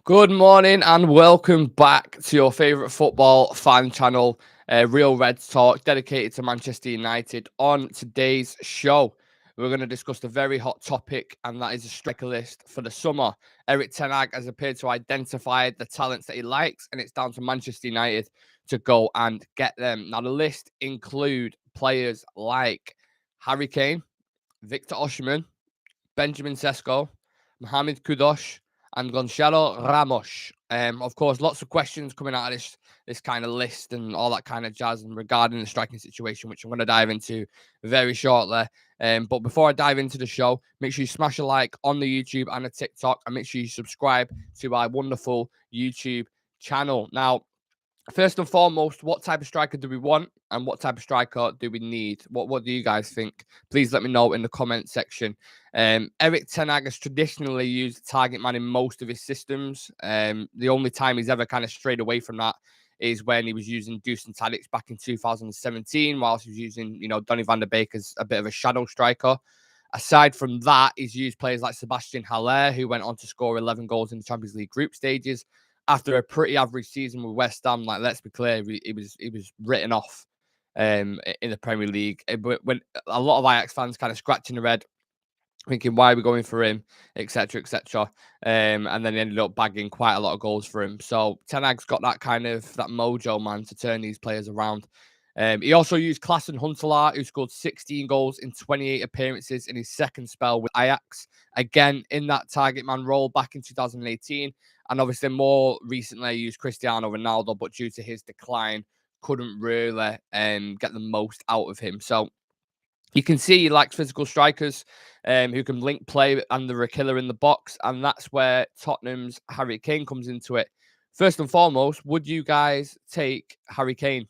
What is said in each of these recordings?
Good morning and welcome back to your favourite football fan channel, Real Reds Talk, dedicated to Manchester United. On today's show, we're going to discuss the very hot topic, and that is the striker list for the summer. Erik ten Hag has appeared to identify the talents that he likes, and it's down to Manchester United to go and get them. Now, the list include players like Harry Kane, Victor Osimhen, Benjamin Sesko, Mohamed Kudus, and Gonçalo Ramos. Of course, lots of questions coming out of this kind of list and all that kind of jazz and regarding the striking situation, which I'm going to dive into very shortly. But before I dive into the show, make sure you smash a like on the YouTube and the TikTok, and make sure you subscribe to our wonderful YouTube channel. Now, first and foremost, what type of striker do we want and what type of striker do we need? What do you guys think? Please let me know in the comment section. Erik ten Hag has traditionally used the target man in most of his systems. The only time he's ever kind of strayed away from that is when he was using Dusan Tadic back in 2017, whilst he was using, Donny van der Beek as a bit of a shadow striker. Aside from that, he's used players like Sebastian Haller, who went on to score 11 goals in the Champions League group stages. After a pretty average season with West Ham, like, let's be clear, he was written off in the Premier League. When a lot of Ajax fans kind of scratching their head, thinking, why are we going for him, etc., etc. And then he ended up bagging quite a lot of goals for him. So Ten Hag's got that mojo, man, to turn these players around. He also used Klaas Huntelaar, who scored 16 goals in 28 appearances in his second spell with Ajax, again in that target man role back in 2018. And obviously more recently used Cristiano Ronaldo, but due to his decline, couldn't really get the most out of him. So you can see he likes physical strikers who can link play and they're a killer in the box. And that's where Tottenham's Harry Kane comes into it. First and foremost, would you guys take Harry Kane?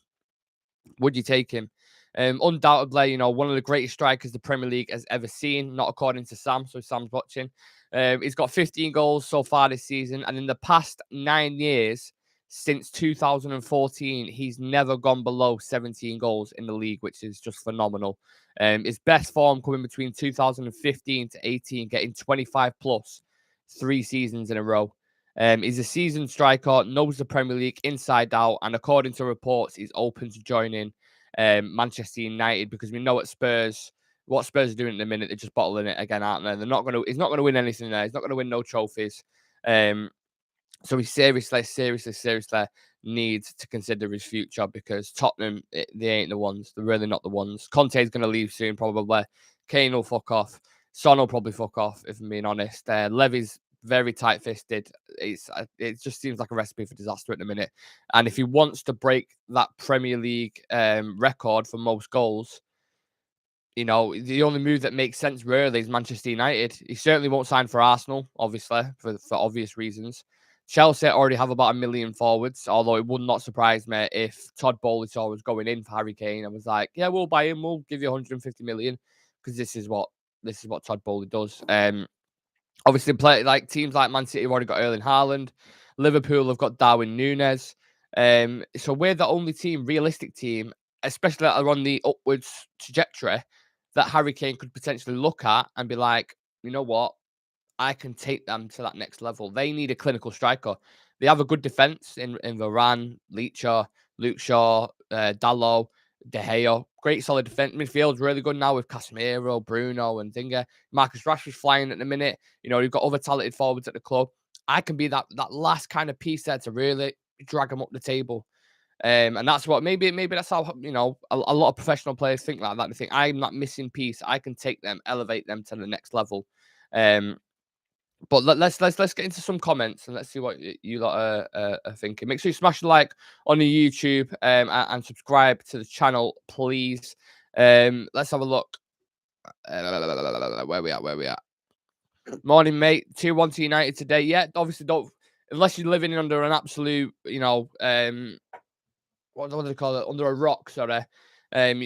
Would you take him? Undoubtedly, one of the greatest strikers the Premier League has ever seen, not according to Sam, so Sam's watching. He's got 15 goals so far this season, and in the past 9 years, since 2014, he's never gone below 17 goals in the league, which is just phenomenal. His best form coming between 2015 to 18, getting 25 plus 3 seasons in a row. He's a seasoned striker, knows the Premier League inside out, and according to reports, he's open to joining Manchester United, because we know what Spurs are doing at the minute. They're just bottling it again, aren't they? He's not going to win anything there. He's not going to win no trophies. So he seriously needs to consider his future, because Tottenham, they ain't the ones. They're really not the ones. Conte's going to leave soon, probably. Kane will fuck off. Son will probably fuck off, if I'm being honest. Levy's very tight-fisted. It just seems like a recipe for disaster at the minute. And if he wants to break that Premier League record for most goals, the only move that makes sense really is Manchester United. He certainly won't sign for Arsenal, obviously, for obvious reasons. Chelsea already have about 1 million forwards, although it would not surprise me if Todd Bowley was going in for Harry Kane and was like, yeah, we'll buy him, we'll give you 150 million, because this is what Todd Bowley does. Obviously, teams like Man City have already got Erling Haaland. Liverpool have got Darwin Núñez. So we're the only realistic team, especially that are on the upwards trajectory, that Harry Kane could potentially look at and be like, you know what? I can take them to that next level. They need a clinical striker. They have a good defense in Varane, Leacher, Luke Shaw, Dalot, De Gea. Great solid defense. Midfield's really good now with Casemiro, Bruno, and Dinger. Marcus Rashford's flying at the minute. You've got other talented forwards at the club. I can be that last kind of piece there to really drag them up the table. And that's what maybe that's how a lot of professional players think like that. They think, I'm that missing piece. I can take them, elevate them to the next level. But let's get into some comments and let's see what you lot are thinking. Make sure you smash the like on the YouTube and subscribe to the channel, please. Let's have a look. Where we at? Morning, mate. 2-1 to United today. Yeah, obviously don't, unless you're living under an absolute, what do they call it? Under a rock, sorry.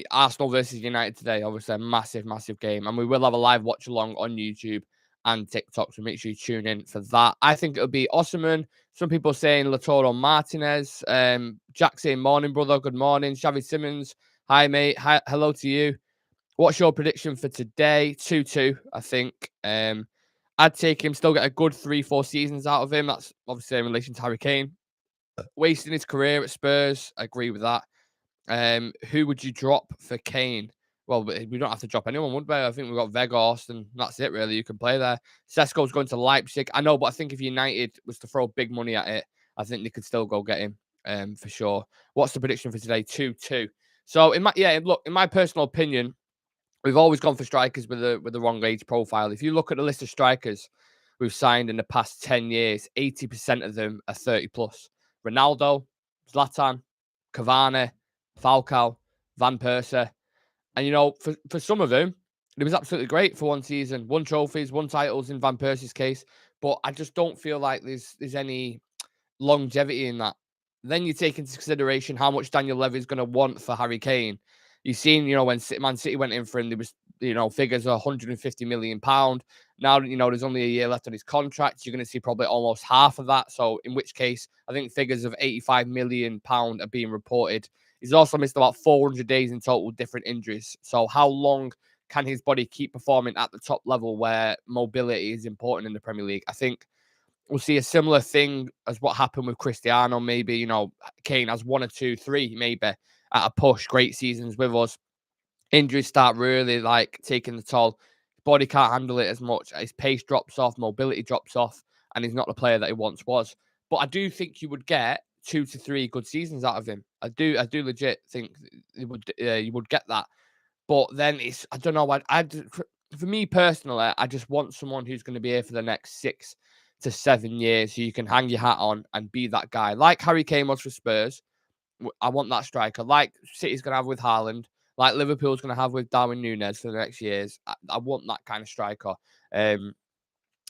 Arsenal versus United today. Obviously a massive game, and we will have a live watch along on YouTube and TikTok, so make sure you tune in for that. I think it'll be OSIMHEN. Some people saying Lautaro Martinez. Jack saying, morning, brother. Good morning. Xavi Simmons. Hi, mate. Hi, hello to you. What's your prediction for today? 2-2, I think. I I'd take him, still get a good 3-4 seasons out of him. That's obviously in relation to Harry Kane. Wasting his career at Spurs, I agree with that. Who would you drop for Kane? Well, we don't have to drop anyone, would we? I think we've got Weghorst, and that's it, really. You can play there. Sesko's going to Leipzig. I know, but I think if United was to throw big money at it, I think they could still go get him for sure. What's the prediction for today? 2-2. So, in my personal opinion, we've always gone for strikers with the wrong age profile. If you look at the list of strikers we've signed in the past 10 years, 80% of them are 30 plus. Ronaldo, Zlatan, Cavani, Falcao, Van Persie. And, for some of them, it was absolutely great for one season. Won trophies, won titles in Van Persie's case. But I just don't feel like there's any longevity in that. Then you take into consideration how much Daniel Levy is going to want for Harry Kane. You've seen, when Man City went in for him, there was, figures of £150 million. Now, there's only a year left on his contract. You're going to see probably almost half of that. So in which case, I think figures of £85 million are being reported. He's also missed about 400 days in total with different injuries. So how long can his body keep performing at the top level where mobility is important in the Premier League? I think we'll see a similar thing as what happened with Cristiano. Maybe, Kane has 1 or 2, 3, maybe at a push, great seasons with us. Injuries start really taking the toll. Body can't handle it as much. His pace drops off, mobility drops off, and he's not the player that he once was. But I do think you would get 2 to 3 good seasons out of him. I do legit think you would get that. But then I don't know. For me personally, I just want someone who's going to be here for the next 6 to 7 years, who you can hang your hat on and be that guy. Like Harry Kane was for Spurs. I want that striker. Like City's going to have with Haaland. Like Liverpool's going to have with Darwin Núñez for the next years. I want that kind of striker. And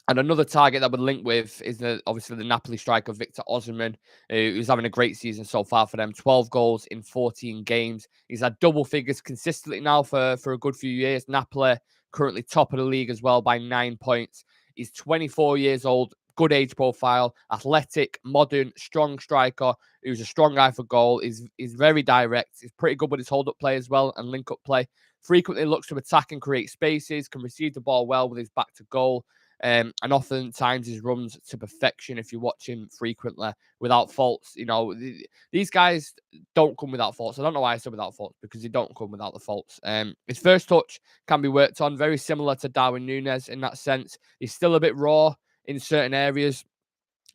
another target that would link with is obviously the Napoli striker, Victor Osimhen, who's having a great season so far for them. 12 goals in 14 games. He's had double figures consistently now for a good few years. Napoli currently top of the league as well by 9 points. He's 24 years old, good age profile, athletic, modern, strong striker who's a strong guy for goal. He's very direct. He's pretty good with his hold-up play as well and link-up play. Frequently looks to attack and create spaces, can receive the ball well with his back to goal. And oftentimes his runs to perfection if you watch him frequently without faults. These guys don't come without faults. I don't know why I said without faults, because they don't come without the faults. His first touch can be worked on, very similar to Darwin Núñez in that sense. He's still a bit raw in certain areas,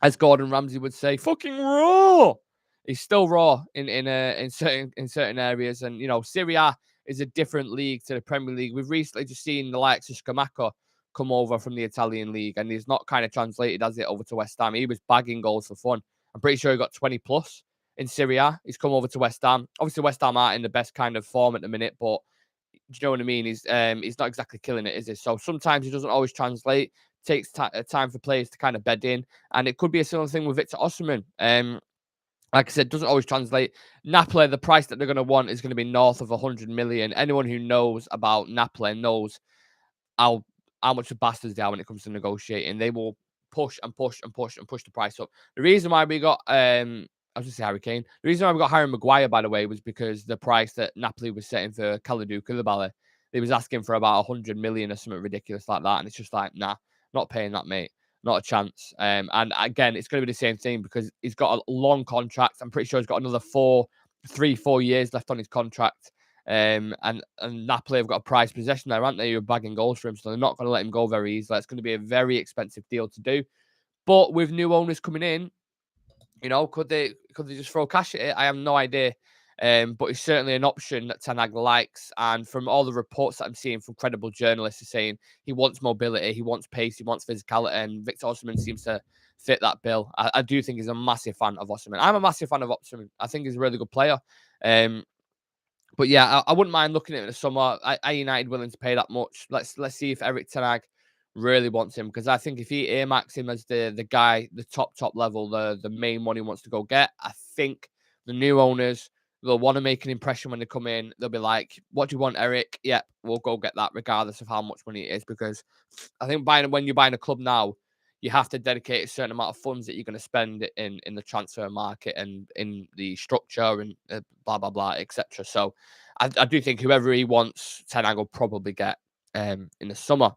as Gordon Ramsay would say, fucking raw. He's still raw in certain areas. And, Serie A is a different league to the Premier League. We've recently just seen the likes of Scamacca come over from the Italian league, and he's not kind of translated as it over to West Ham. He was bagging goals for fun. I'm pretty sure he got 20 plus in Serie A. He's come over to West Ham. Obviously, West Ham aren't in the best kind of form at the minute, but do you know what I mean? He's not exactly killing it, is he? So sometimes he doesn't always translate. Takes time for players to kind of bed in, and it could be a similar thing with Victor Osimhen. Like I said, doesn't always translate. Napoli, the price that they're going to want is going to be north of 100 million. Anyone who knows about Napoli knows how much of bastards they are when it comes to negotiating. They will push and push and push and push the price up. The reason why we got, I was going to say Harry Kane. The reason why we got Harry Maguire, by the way, was because the price that Napoli was setting for Kalidou Koulibaly, they was asking for about 100 million or something ridiculous like that. And it's just like, nah, not paying that, mate. Not a chance. And again, it's going to be the same thing because he's got a long contract. I'm pretty sure he's got another 4 years left on his contract. And Napoli have got a prized possession there, aren't they? You're bagging goals for him, so they're not going to let him go very easily. It's going to be a very expensive deal to do. But with new owners coming in, could they just throw cash at it? I have no idea. But it's certainly an option that Ten Hag likes. And from all the reports that I'm seeing from credible journalists are saying he wants mobility, he wants pace, he wants physicality, and Victor Osimhen seems to fit that bill. I do think he's a massive fan of Osimhen. I'm a massive fan of Osimhen. I think he's a really good player. But yeah, I wouldn't mind looking at it in the summer. Are United willing to pay that much? Let's see if Erik ten Hag really wants him, because I think if he earmarks him as the guy, the top level, the main one he wants to go get, I think the new owners, they'll want to make an impression when they come in. They'll be like, "What do you want, Eric? Yeah, we'll go get that, regardless of how much money it is." Because I think when you're buying a club now, you have to dedicate a certain amount of funds that you're going to spend in the transfer market and in the structure and blah blah blah, etc. So I do think whoever he wants, Ten Hag will probably get in the summer.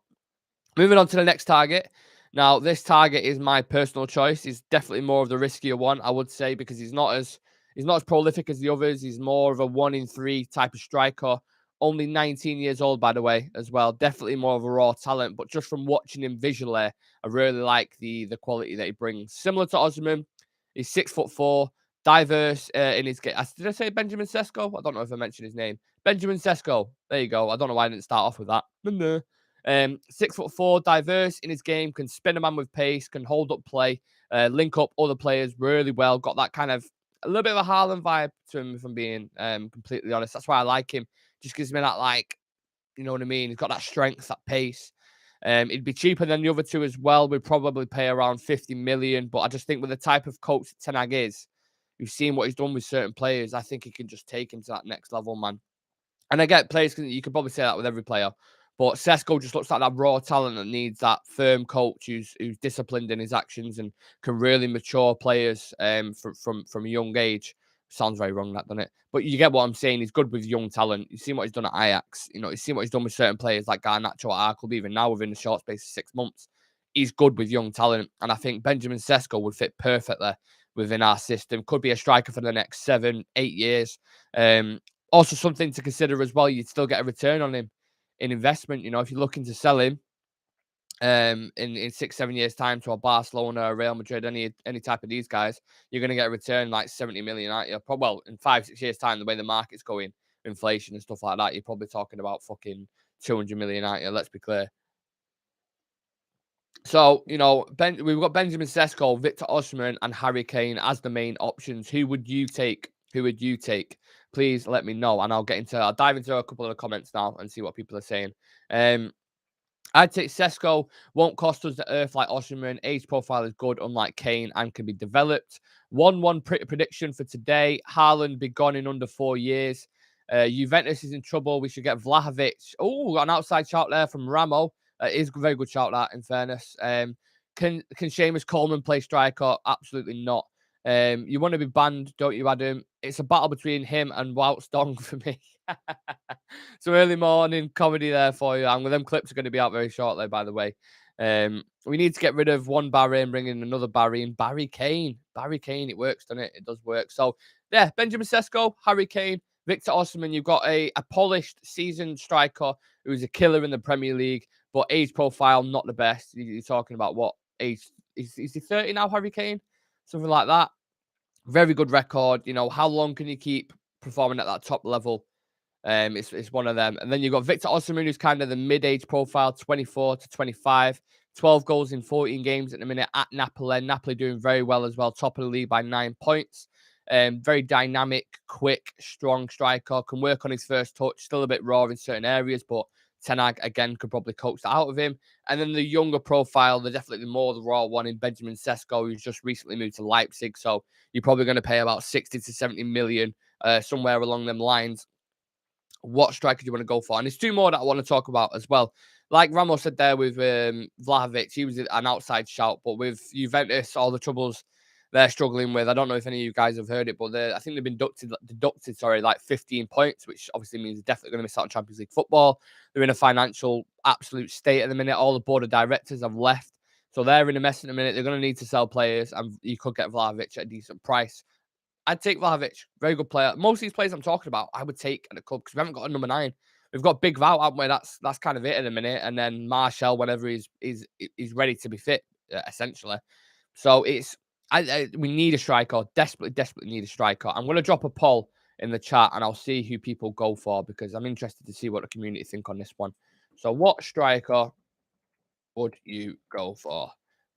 Moving on to the next target. Now, this target is my personal choice. He's definitely more of the riskier one, I would say, because he's not as prolific as the others. He's more of a 1 in 3 type of striker. Only 19 years old, by the way, as well. Definitely more of a raw talent. But just from watching him visually, I really like the quality that he brings. Similar to OSIMHEN, he's 6'4", diverse in his game. Did I say Benjamin Sesko? I don't know if I mentioned his name. Benjamin Sesko. There you go. I don't know why I didn't start off with that. 6'4", diverse in his game, can spin a man with pace, can hold up play, link up other players really well. Got that kind of a little bit of a Haaland vibe to him, if I'm being completely honest. That's why I like him. Just gives me that, like, you know what I mean? He's got that strength, that pace. It'd be cheaper than the other two as well. We'd probably pay around 50 million. But I just think with the type of coach that Ten Hag is, we've seen what he's done with certain players. I think he can just take him to that next level, man. And I get players, you could probably say that with every player. But Sesko just looks like that raw talent that needs that firm coach who's disciplined in his actions and can really mature players from a young age. Sounds very wrong, that, doesn't it? But you get what I'm saying. He's good with young talent. You've seen what he's done at Ajax. You know, you've seen what he's done with certain players like Garnacho at our club, even now within a short space of 6 months. He's good with young talent. And I think Benjamin Sesko would fit perfectly within our system. Could be a striker for the next 7, 8 years. Also, something to consider as well, you'd still get a return on him in investment. You know, if you're looking to sell him in 6, 7 years' time to a Barcelona, a Real Madrid, any type of these guys, you're going to get a return like 70 million, aren't you? Well, in 5, 6 years' time, the way the market's going, inflation and stuff like that, you're probably talking about fucking 200 million, aren't you? Let's be clear. So, you know, we've got Benjamin Sesko, Victor Osimhen, and Harry Kane as the main options. Who would you take? Who would you take? Please let me know, and I'll dive into a couple of the comments now and see what people are saying. I'd take Sesko. Won't cost us the earth like Osimhen. Age profile is good, unlike Kane, and can be developed. 1-1 prediction for today. Haaland be gone in under 4 years. Juventus is in trouble. We should get Vlahovic. Oh, got an outside shout there from Ramo. Is a very good shout, that, in fairness. Can Seamus Coleman play striker? Absolutely not. You want to be banned, don't you, Adam? It's a battle between him and Wout Dong for me. Some early morning comedy there for you. And them clips are going to be out very shortly, by the way. We need to get rid of one Barry and bring in another Barry, and Barry Kane. Barry Kane, it works, doesn't it? It does work. So, yeah, Benjamin Sesko, Harry Kane, Victor Osimhen. You've got a polished, seasoned striker who's a killer in the Premier League, but age profile, not the best. You're talking about what age? Is he 30 now, Harry Kane? Something like that. Very good record. You know, how long can you keep performing at that top level? It's one of them. And then you've got Victor Osimhen, who's kind of the mid-age profile, 24 to 25, 12 goals in 14 games at the minute at Napoli. Napoli doing very well as well, top of the league by 9 points. Very dynamic, quick, strong striker, can work on his first touch, still a bit raw in certain areas, but Ten Hag, again, could probably coax that out of him. And then the younger profile, the definitely more the raw one in Benjamin Sesko, who's just recently moved to Leipzig. So you're probably going to pay about 60 to 70 million, somewhere along them lines. What striker do you want to go for? And there's two more that I want to talk about as well. Like Ramos said there with Vlahovic, he was an outside shout, but with Juventus, all the troubles they're struggling with. I don't know if any of you guys have heard it, but I think they've been deducted, like 15 points, which obviously means they're definitely going to miss out on Champions League football. They're in a financial absolute state at the minute. All the board of directors have left. So they're in a mess in a minute. They're going to need to sell players, and you could get Vlahovic at a decent price. I'd take Vlahovic. Very good player. Most of these players I'm talking about, I would take at the club because we haven't got a number 9. We've got Big Val, haven't we? That's kind of it at the minute. And then Marshall, whenever he's ready to be fit, essentially. So we need a striker. Desperately need a striker. I'm going to drop a poll in the chat and I'll see who people go for because I'm interested to see what the community think on this one. So what striker would you go for?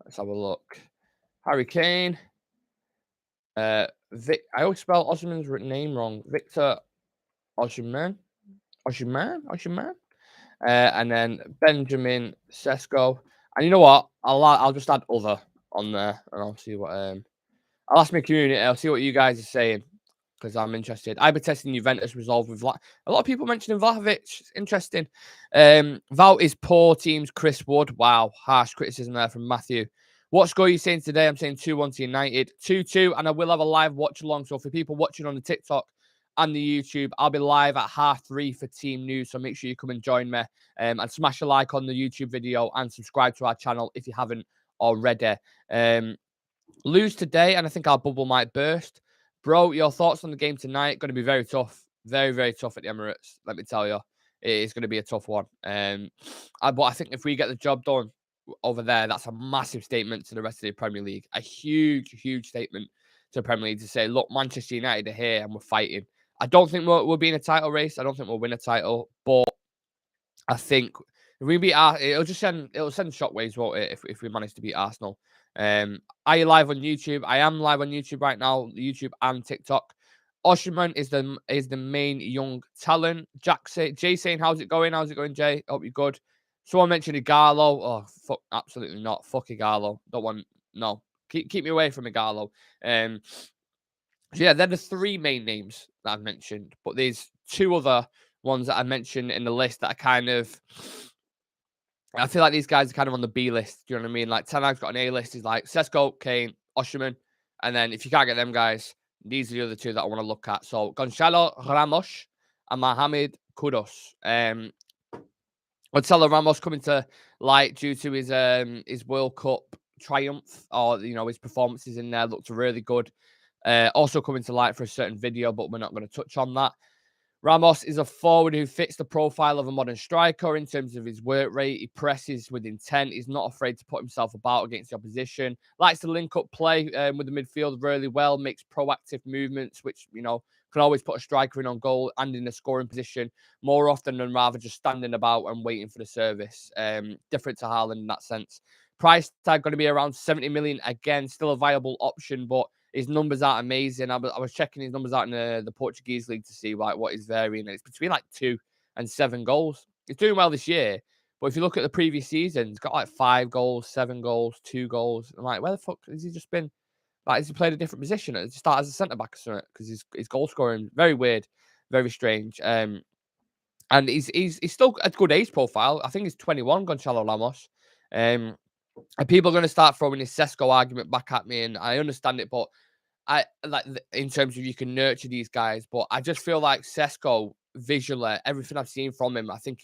Let's have a look. Harry Kane. I always spell Osimhen's name wrong. Victor Osimhen. And then Benjamin Sesko. And you know what? I'll just add other on there, and I'll see what I'll ask my community. I'll see what you guys are saying because I'm interested. I've been testing Juventus resolve with a lot of people mentioning Vlahovic. Interesting. Val is poor teams. Chris Wood. Wow, harsh criticism there from Matthew. What score are you saying today? I'm saying 2-1 to United. 2-2, and I will have a live watch along. So for people watching on the TikTok and the YouTube, I'll be live at 3:30 for team news. So make sure you come and join me and smash a like on the YouTube video and subscribe to our channel if you haven't already. Lose today, and I think our bubble might burst. Bro, your thoughts on the game tonight? Going to be very tough. Very, very tough at the Emirates, let me tell you. It is going to be a tough one. But I think if we get the job done over there, that's a massive statement to the rest of the Premier League. A huge, huge statement to the Premier League to say, look, Manchester United are here and we're fighting. I don't think we'll be in a title race. I don't think we'll win a title. But I think if we beat it'll send shockwaves, won't it, if we manage to beat Arsenal. Are you live on YouTube? I am live on YouTube right now, YouTube and TikTok. OSIMHEN is the main young talent. Jay saying, how's it going? How's it going, Jay? Hope you're good. Someone mentioned Igalo. Oh, fuck, absolutely not. Fuck Igalo. Don't want, no. Keep me away from Igalo. So yeah, they're the three main names that I've mentioned, but there's two other ones that I mentioned in the list that are kind of, I feel like these guys are kind of on the B list. Do you know what I mean? Like Ten Hag's got an A list. He's like SESKO, KANE, OSIMHEN, and then if you can't get them guys, these are the other two that I want to look at. So Gonzalo Ramos and Mohamed Kudus. Gonzalo Ramos coming to light due to his World Cup triumph, or his performances in there looked really good. Also coming to light for a certain video, but we're not going to touch on that. Ramos is a forward who fits the profile of a modern striker in terms of his work rate. He presses with intent. He's not afraid to put himself about against the opposition. Likes to link up play with the midfield really well. Makes proactive movements, which, can always put a striker in on goal and in a scoring position more often than rather just standing about and waiting for the service. Different to Haaland in that sense. Price tag going to be around 70 million. Again, still a viable option, but his numbers aren't amazing. I was checking his numbers out in the Portuguese league to see what is varying. And it's between like 2 and 7 goals. He's doing well this year, but if you look at the previous season, he's got like 5 goals, 7 goals, 2 goals. I'm like, where the fuck has he just been? Like, has he played a different position? Has he started as a centre back or something? Because his goal scoring very weird, very strange. And he's still a good age profile. I think he's 21, Gonzalo Ramos. And people are going to start throwing this SESKO argument back at me, and I understand it, but I like in terms of you can nurture these guys, but I just feel like SESKO visually, everything I've seen from him, I think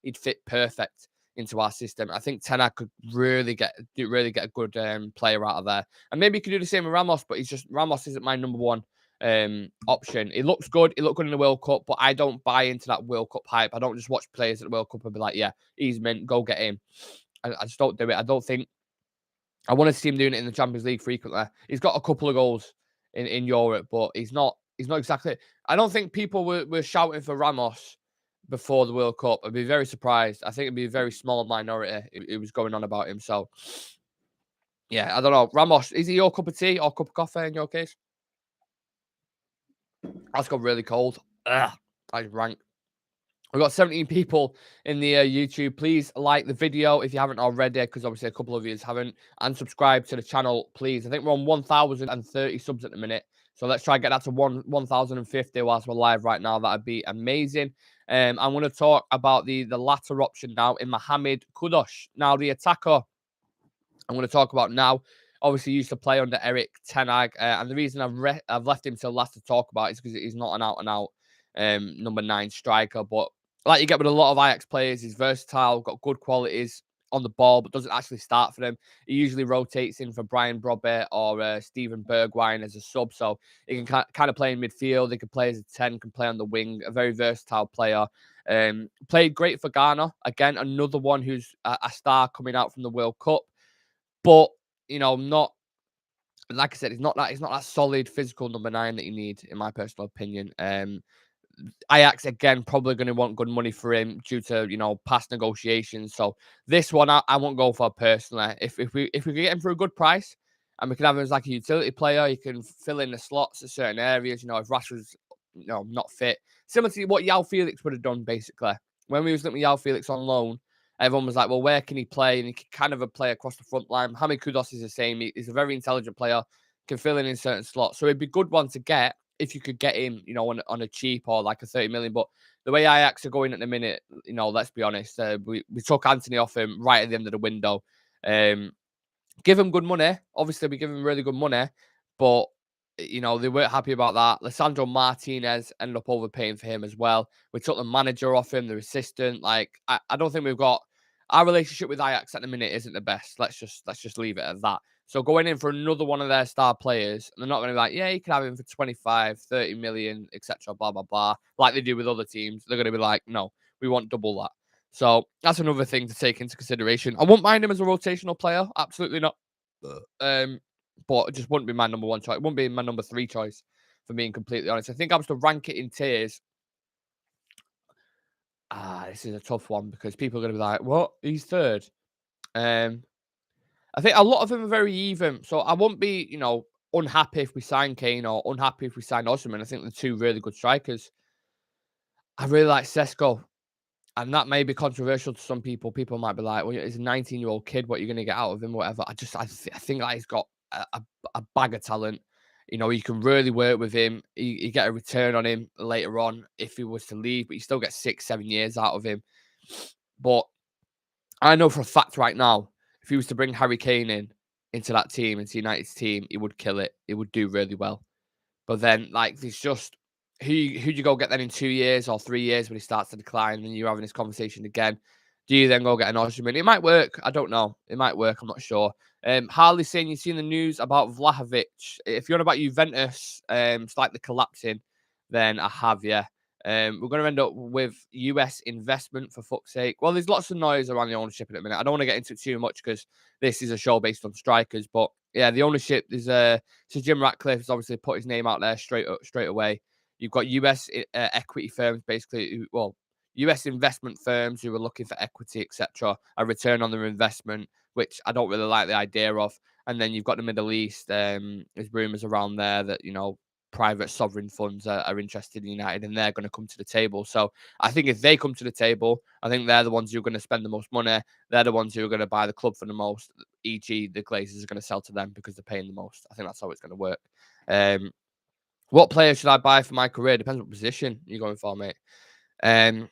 he'd fit perfect into our system. I think Ten Hag could really get a good player out of there, and maybe he could do the same with Ramos, but Ramos isn't my number one option. He looks good. He looked good in the World Cup, but I don't buy into that World Cup hype. I don't just watch players at the World Cup and be like, yeah, he's meant, go get him. I just don't do it. I don't think I want to see him doing it in the Champions League frequently. He's got a couple of goals in Europe, but he's not exactly. I don't think people were shouting for Ramos before the World Cup. I'd be very surprised. I think it'd be a very small minority it was going on about him. So yeah, I don't know. Ramos, is he your cup of tea or cup of coffee in your case? That's got really cold. Ugh, that's rank. We've got 17 people in the YouTube. Please like the video if you haven't already, because obviously a couple of you haven't. And subscribe to the channel, please. I think we're on 1,030 subs at the minute. So let's try and get that to 1,050 whilst we're live right now. That'd be amazing. I'm going to talk about the latter option now in Mohamed Kudus. Now, the attacker I'm going to talk about now, obviously used to play under Erik Ten Hag. And the reason I've left him till last to talk about is because he's not an out-and-out number 9 striker. But like you get with a lot of Ajax players, he's versatile, got good qualities on the ball, but doesn't actually start for them. He usually rotates in for Brian Brobby or Steven Bergwijn as a sub. So he can kind of play in midfield. He can play as a 10, can play on the wing. A very versatile player. Played great for Ghana. Again, another one who's a star coming out from the World Cup. But, not like I said, it's not that solid physical number 9 that you need, in my personal opinion. Ajax again probably going to want good money for him due to past negotiations. So this one I won't go for personally. If we get him for a good price and we can have him as like a utility player, he can fill in the slots at certain areas. If Rashford's not fit, similar to what João Felix would have done basically when we was looking at João Felix on loan. Everyone was like, well, where can he play? And he can kind of play across the front line. Mohamed Kudus is the same. He's a very intelligent player, can fill in certain slots. So it'd be a good one to get if you could get him, on a cheap or like a 30 million. But the way Ajax are going at the minute, let's be honest, we took Anthony off him right at the end of the window. Give him good money. Obviously, we give him really good money, but they weren't happy about that. Lisandro Martinez ended up overpaying for him as well. We took the manager off him, the assistant. Like, I don't think we've got Our relationship with Ajax at the minute isn't the best. Let's just leave it at that. So going in for another one of their star players, and they're not going to be like, yeah, you can have him for 25, 30 million, etc., blah, blah, blah, like they do with other teams. They're going to be like, no, we want double that. So that's another thing to take into consideration. I wouldn't mind him as a rotational player. Absolutely not. But it just wouldn't be my number one choice. It wouldn't be my number 3 choice, for being completely honest. I think I was to rank it in tiers. This is a tough one because people are going to be like, what? He's third. I think a lot of them are very even. So I won't be, unhappy if we sign KANE or unhappy if we sign OSIMHEN. I think they're 2 really good strikers. I really like SESKO. And that may be controversial to some people. People might be like, well, he's a 19-year-old kid. What are you going to get out of him? Whatever. I think that he's got a bag of talent. You can really work with him. You get a return on him later on if he was to leave, but you still get 6-7 years out of him. But I know for a fact right now, if he was to bring Harry Kane into that team, into United's team, he would kill it. He would do really well. But then, there's just who do you go get then in 2 years or 3 years when he starts to decline and you're having this conversation again? Do you then go get an OSIMHEN? It might work. I don't know. It might work. I'm not sure. Harley saying you've seen the news about Vlahovic. If you're on about Juventus slightly collapsing, then I have, yeah. We're going to end up with US investment, for fuck's sake. Well, there's lots of noise around the ownership in a minute. I don't want to get into it too much because this is a show based on strikers. But yeah, the ownership is so Jim Ratcliffe has obviously put his name out there straight away. You've got US equity firms, basically, US investment firms who are looking for equity, etc., a return on their investment, which I don't really like the idea of. And then you've got the Middle East. There's rumors around there that, private sovereign funds are interested in United and they're going to come to the table. So I think if they come to the table, I think they're the ones who are going to spend the most money. They're the ones who are going to buy the club for the most, e.g. the Glazers are going to sell to them because they're paying the most. I think that's how it's going to work. What player should I buy for my career? Depends what position you're going for, mate. When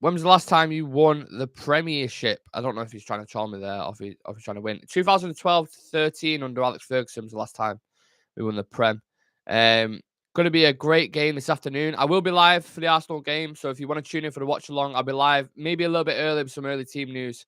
was the last time you won the Premiership? I don't know if he's trying to troll me there or if he's trying to win. 2012-13 under Alex Ferguson was the last time we won the Prem. Going to be a great game this afternoon. I will be live for the Arsenal game, so if you want to tune in for the watch along, I'll be live maybe a little bit early with some early team news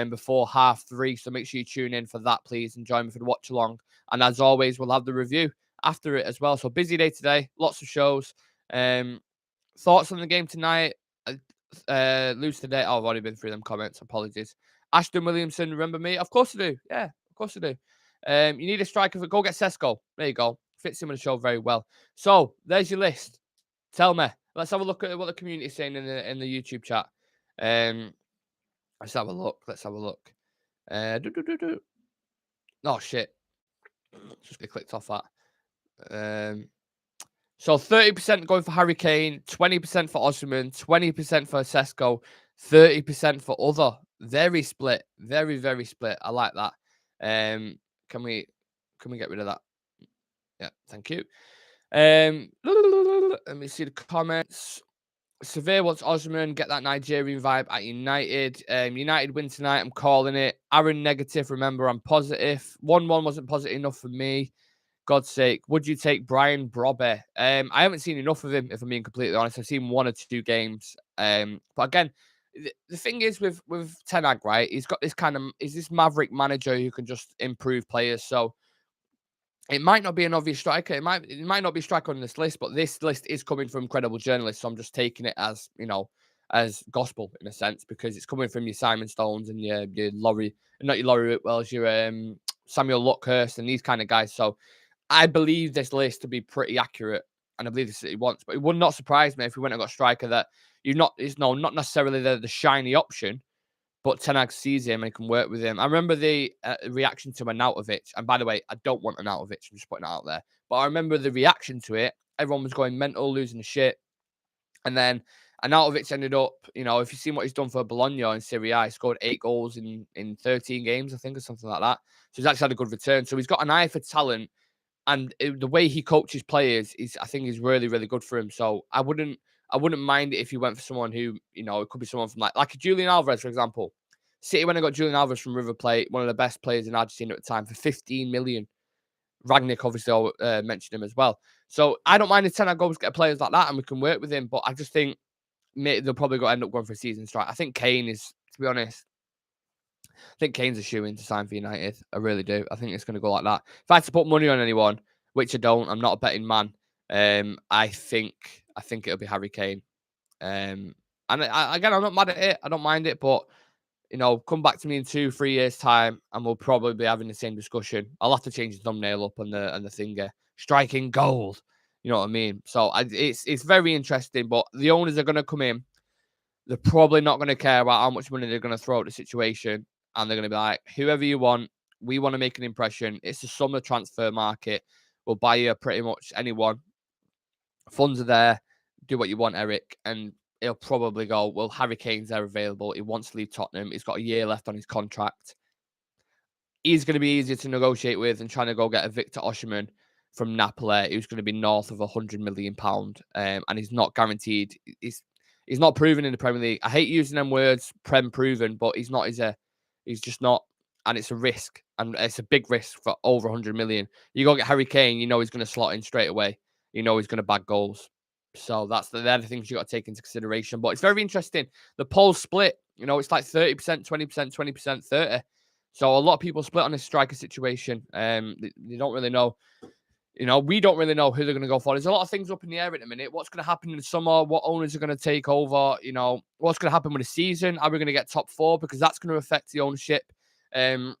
before 3:30. So make sure you tune in for that, please, and join me for the watch along. And as always, we'll have the review after it as well. So busy day today, lots of shows. Thoughts on the game tonight? Lose today. Oh, I've already been through them comments. Apologies. Ashton Williamson, remember me? Of course I do. Yeah, of course I do. You need a striker. Go get SESKO. There you go. Fits in with the show very well. So there's your list. Tell me. Let's have a look at what the community is saying in the YouTube chat. Let's have a look. Oh shit. Just get clicked off that. So 30% going for Harry Kane, 20% for Osimhen, 20% for SESKO, 30% for other. Very split. Very, very split. I like that. Can we get rid of that? Yeah, thank you. Let me see the comments. Severe wants Osimhen, get that Nigerian vibe at United. United win tonight, I'm calling it. Aaron negative, remember I'm positive. 1-1 wasn't positive enough for me. God's sake, would you take Brian Brobby? I haven't seen enough of him, if I'm being completely honest. I've seen 1 or 2 games. But again, the thing is with Ten Hag, right? He's got he's this maverick manager who can just improve players. So it might not be an obvious striker. It might not be a striker on this list, but this list is coming from credible journalists. So I'm just taking it as, as gospel in a sense, because it's coming from your Simon Stones and your Laurie, not your Laurie Whitwells, your Samuel Luckhurst and these kind of guys. So I believe this list to be pretty accurate, and I believe this is what he wants. But it would not surprise me if we went and got a striker that not necessarily the shiny option, but Ten Hag sees him and he can work with him. I remember the reaction to Arnautovic. And by the way, I don't want Arnautovic. I'm just putting it out there. But I remember the reaction to it. Everyone was going mental, losing the shit. And then Arnautovic ended up, if you've seen what he's done for Bologna in Serie A, he scored 8 goals in 13 games, I think, or something like that. So he's actually had a good return. So he's got an eye for talent. And the way he coaches players I think is really, really good for him. So I wouldn't mind it if you went for someone who, it could be someone from like Julian Alvarez, for example. City went and got Julian Alvarez from River Plate, one of the best players in Argentina at the time, for 15 million. Ragnick obviously mentioned him as well. So I don't mind if Ten Hag goes get players like that and we can work with him. But I just think they'll probably end up going for a season strike. I think Kane is to be honest, I think Kane's a shoe-in to sign for United. I really do. I think it's going to go like that. If I had to put money on anyone, which I don't, I'm not a betting man. I think it'll be Harry Kane. And again, I'm not mad at it. I don't mind it, but come back to me in 2-3 years' time, and we'll probably be having the same discussion. I'll have to change the thumbnail up on the thinger. Striking gold. You know what I mean? So it's very interesting. But the owners are going to come in. They're probably not going to care about how much money they're going to throw at the situation, and they're going to be like, whoever you want, we want to make an impression. It's the summer transfer market. We'll buy you pretty much anyone. Funds are there. Do what you want, Eric. And he'll probably go, well, Harry Kane's there available. He wants to leave Tottenham. He's got a year left on his contract. He's going to be easier to negotiate with than trying to go get a Victor Osimhen from Napoli, who's going to be north of £100 million. And he's not guaranteed. He's not proven in the Premier League. I hate using them words, Prem proven, but he's not. He's just not. And it's a risk. And it's a big risk for over 100 million. You go get Harry Kane, you know he's going to slot in straight away. You know he's going to bag goals. So they're the things you got to take into consideration. But it's very interesting. The polls split. It's like 30%, 20%, 20%, 30%. So a lot of people split on this striker situation. They don't really know. We don't really know who they're going to go for. There's a lot of things up in the air at the minute. What's going to happen in the summer? What owners are going to take over? What's going to happen with the season? Are we going to get top 4? Because that's going to affect the ownership. I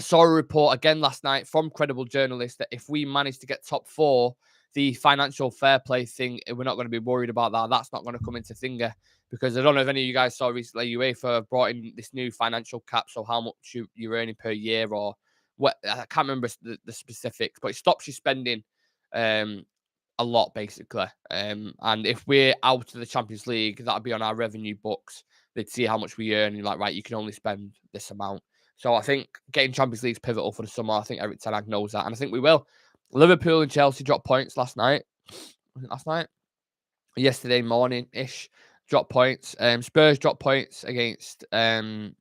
saw a report again last night from credible journalists that if we manage to get top 4, the financial fair play thing, we're not going to be worried about that. That's not going to come into thinger, because I don't know if any of you guys saw recently, UEFA brought in this new financial cap, so how much you're earning per year, or what, I can't remember the specifics, but it stops you spending a lot, basically. And if we're out of the Champions League, that'll be on our revenue books. They'd see how much we earn, and you're like, right, you can only spend this amount. So I think getting Champions League is pivotal for the summer. I think Eric Ten Hag knows that, and I think we will. Liverpool and Chelsea dropped points last night. Was it last night? Yesterday morning-ish, dropped points. Spurs dropped points against Man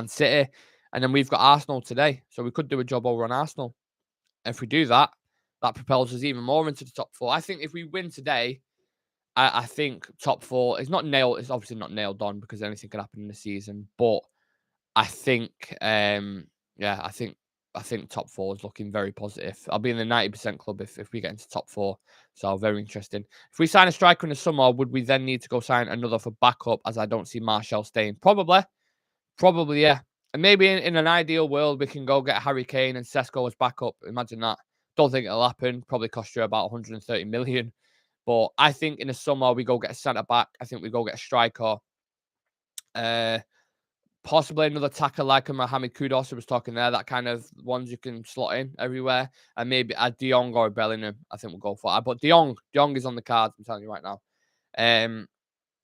City. And then we've got Arsenal today. So we could do a job over on Arsenal. If we do that, that propels us even more into the top 4. I think if we win today, I think top 4 is not nailed. It's obviously not nailed on, because anything can happen in the season. But I think, I think top 4 is looking very positive. I'll be in the 90% club if we get into top 4. So very interesting. If we sign a striker in the summer, would we then need to go sign another for backup, as I don't see Martial staying? Probably, yeah. And maybe in an ideal world, we can go get Harry Kane and SESKO as backup. Imagine that. Don't think it'll happen. Probably cost you about 130 million. But I think in the summer, we go get a centre-back. I think we go get a striker. Possibly another attacker like a Mohamed Kudus, who was talking there, that kind of ones you can slot in everywhere. And maybe a De Jong or a Bellingham, I think we'll go for that. But De Jong is on the cards, I'm telling you right now.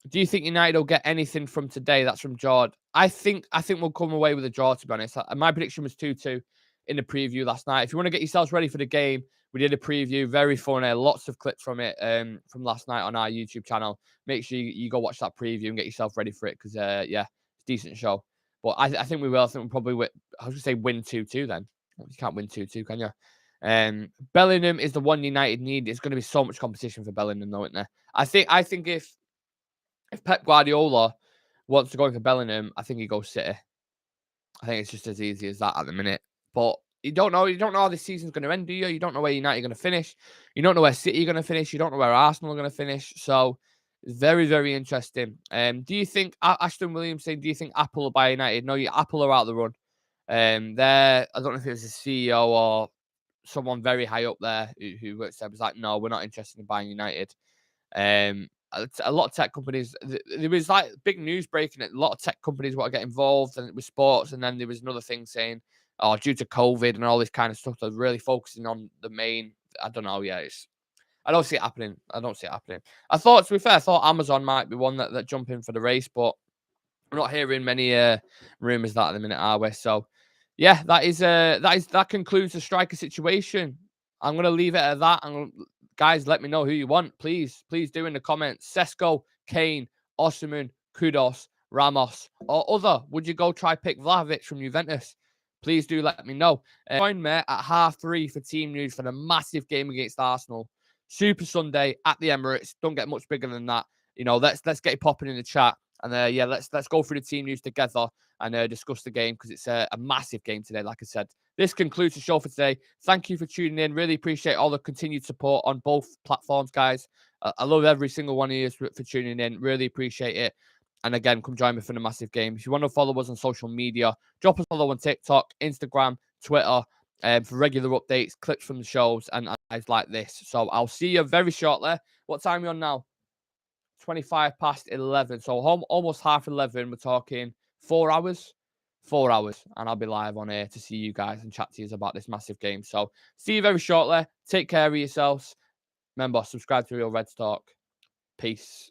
Do you think United will get anything from today? That's from Jord. I think we'll come away with a draw, to be honest. My prediction was 2-2 in the preview last night. If you want to get yourselves ready for the game, we did a preview, very funny, lots of clips from it from last night on our YouTube channel. Make sure you go watch that preview and get yourself ready for it, because, it's a decent show. But I think we will. I think we'll probably win. I was going to say win 2-2 then. You can't win 2-2, can you? Bellingham is the one United need. It's going to be so much competition for Bellingham, though, isn't there? I think if Pep Guardiola wants to go for Bellingham, I think he goes City. I think it's just as easy as that at the minute. But you don't know how this season's going to end, do you? You don't know where United are going to finish. You don't know where City are going to finish. You don't know where Arsenal are going to finish. So it's very, very interesting. Do you think, Ashton Williams saying, do you think Apple will buy United? No, Apple are out of the run. I don't know if it was a CEO or someone very high up there who works there was like, no, we're not interested in buying United. A lot of tech companies, there was like big news breaking it. A lot of tech companies want to get involved, and it was sports. And then there was another thing saying, due to COVID and all this kind of stuff, they're really focusing on the main. I don't know. Yeah, I don't see it happening. I thought, to be fair, Amazon might be one that jump in for the race, but we're not hearing many rumors that at the minute, are we? So, yeah, that concludes the striker situation. I'm going to leave it at that. Guys, let me know who you want. Please do in the comments. SESKO, Kane, Osimhen, Kudus, Ramos, or other. Would you go try pick Vlahovic from Juventus? Please do let me know. Join me at 3:30 for team news for the massive game against Arsenal. Super Sunday at the Emirates. Don't get much bigger than that. Let's get it popping in the chat. And yeah, let's go through the team news together and discuss the game, because it's a massive game today. Like I said, this concludes the show for today. Thank you for tuning in. Really appreciate all the continued support on both platforms, guys. I love every single one of you for tuning in. Really appreciate it. And again, come join me for the massive game. If you want to follow us on social media, drop us a follow on TikTok, Instagram, Twitter, for regular updates, clips from the shows, and guys like this. So I'll see you very shortly. What time are you on now? 25 past 11. So almost half 11. We're talking 4 hours. 4 hours. And I'll be live on air to see you guys and chat to you about this massive game. So see you very shortly. Take care of yourselves. Remember, subscribe to Real Red Talk. Peace.